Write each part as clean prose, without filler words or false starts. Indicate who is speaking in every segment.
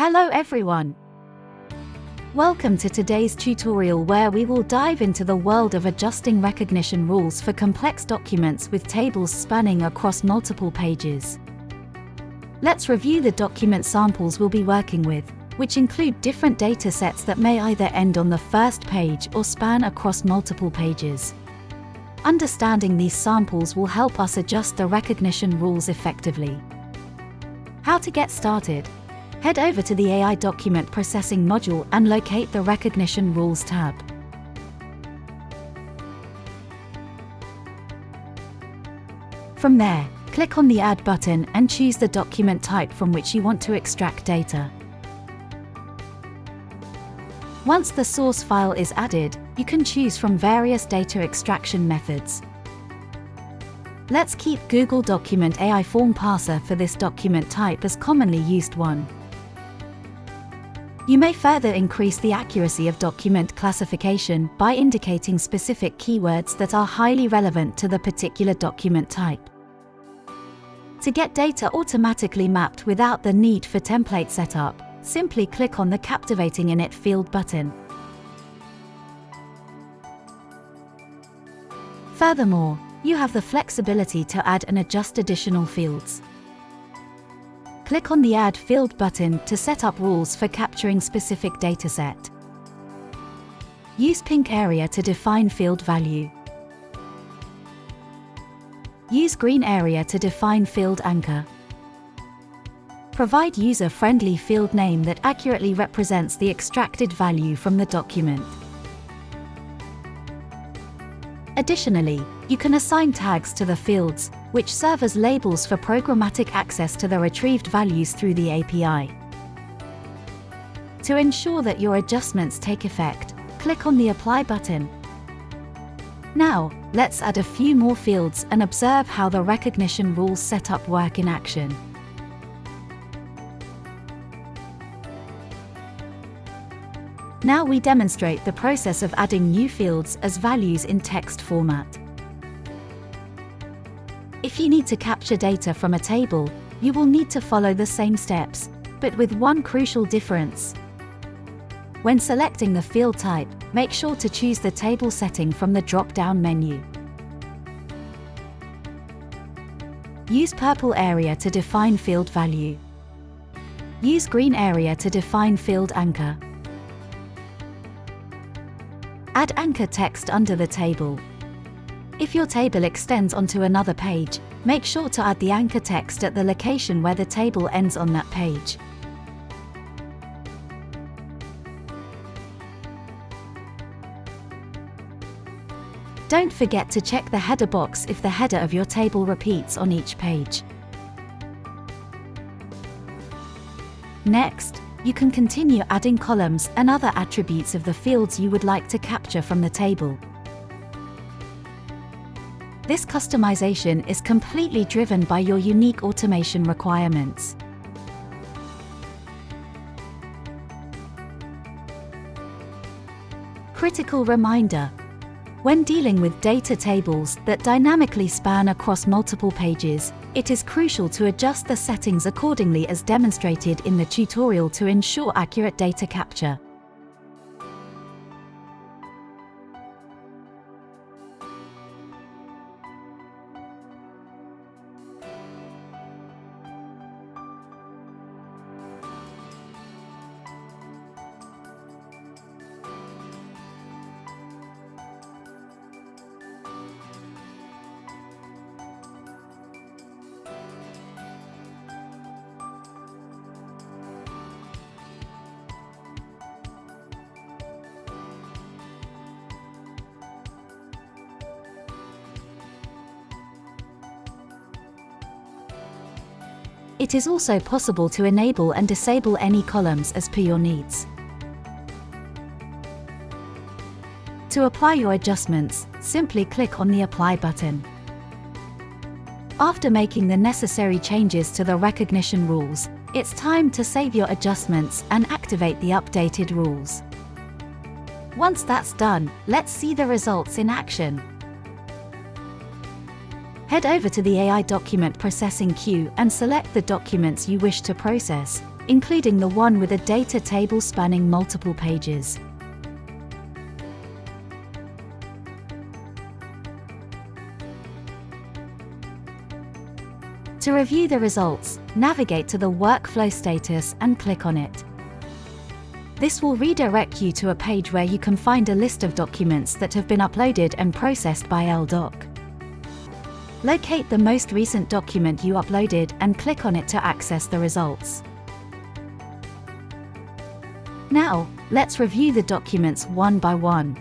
Speaker 1: Hello everyone! Welcome to today's tutorial where we will dive into the world of adjusting recognition rules for complex documents with tables spanning across multiple pages. Let's review the document samples we'll be working with, which include different data sets that may either end on the first page or span across multiple pages. Understanding these samples will help us adjust the recognition rules effectively. How to get started? Head over to the AI Document Processing module and locate the Recognition Rules tab. From there, click on the Add button and choose the document type from which you want to extract data. Once the source file is added, you can choose from various data extraction methods. Let's keep Google Document AI Form Parser for this document type as commonly used one. You may further increase the accuracy of document classification by indicating specific keywords that are highly relevant to the particular document type. To get data automatically mapped without the need for template setup, simply click on the Captivating Init Field button. Furthermore, you have the flexibility to add and adjust additional fields. Click on the Add Field button to set up rules for capturing specific dataset. Use pink area to define field value. Use green area to define field anchor. Provide user-friendly field name that accurately represents the extracted value from the document. Additionally, you can assign tags to the fields, which serve as labels for programmatic access to the retrieved values through the API. To ensure that your adjustments take effect, click on the Apply button. Now, let's add a few more fields and observe how the recognition rules setup work in action. Now we demonstrate the process of adding new fields as values in text format. If you need to capture data from a table, you will need to follow the same steps, but with one crucial difference. When selecting the field type, make sure to choose the table setting from the drop-down menu. Use purple area to define field value. Use green area to define field anchor. Add anchor text under the table. If your table extends onto another page, make sure to add the anchor text at the location where the table ends on that page. Don't forget to check the header box if the header of your table repeats on each page. Next, you can continue adding columns and other attributes of the fields you would like to capture from the table. This customization is completely driven by your unique automation requirements. Critical reminder: when dealing with data tables that dynamically span across multiple pages, it is crucial to adjust the settings accordingly as demonstrated in the tutorial to ensure accurate data capture. It is also possible to enable and disable any columns as per your needs. To apply your adjustments, simply click on the Apply button. After making the necessary changes to the recognition rules, it's time to save your adjustments and activate the updated rules. Once that's done, let's see the results in action. Head over to the AI Document Processing queue and select the documents you wish to process, including the one with a data table spanning multiple pages. To review the results, navigate to the workflow status and click on it. This will redirect you to a page where you can find a list of documents that have been uploaded and processed by elDoc. Locate the most recent document you uploaded and click on it to access the results. Now, let's review the documents one by one.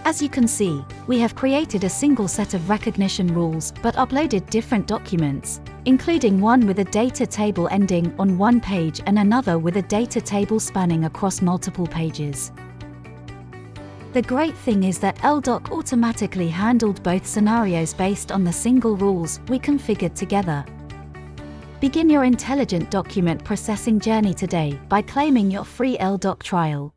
Speaker 1: As you can see, we have created a single set of recognition rules but uploaded different documents, including one with a data table ending on one page and another with a data table spanning across multiple pages. The great thing is that elDoc automatically handled both scenarios based on the single rules we configured together. Begin your intelligent document processing journey today by claiming your free elDoc trial.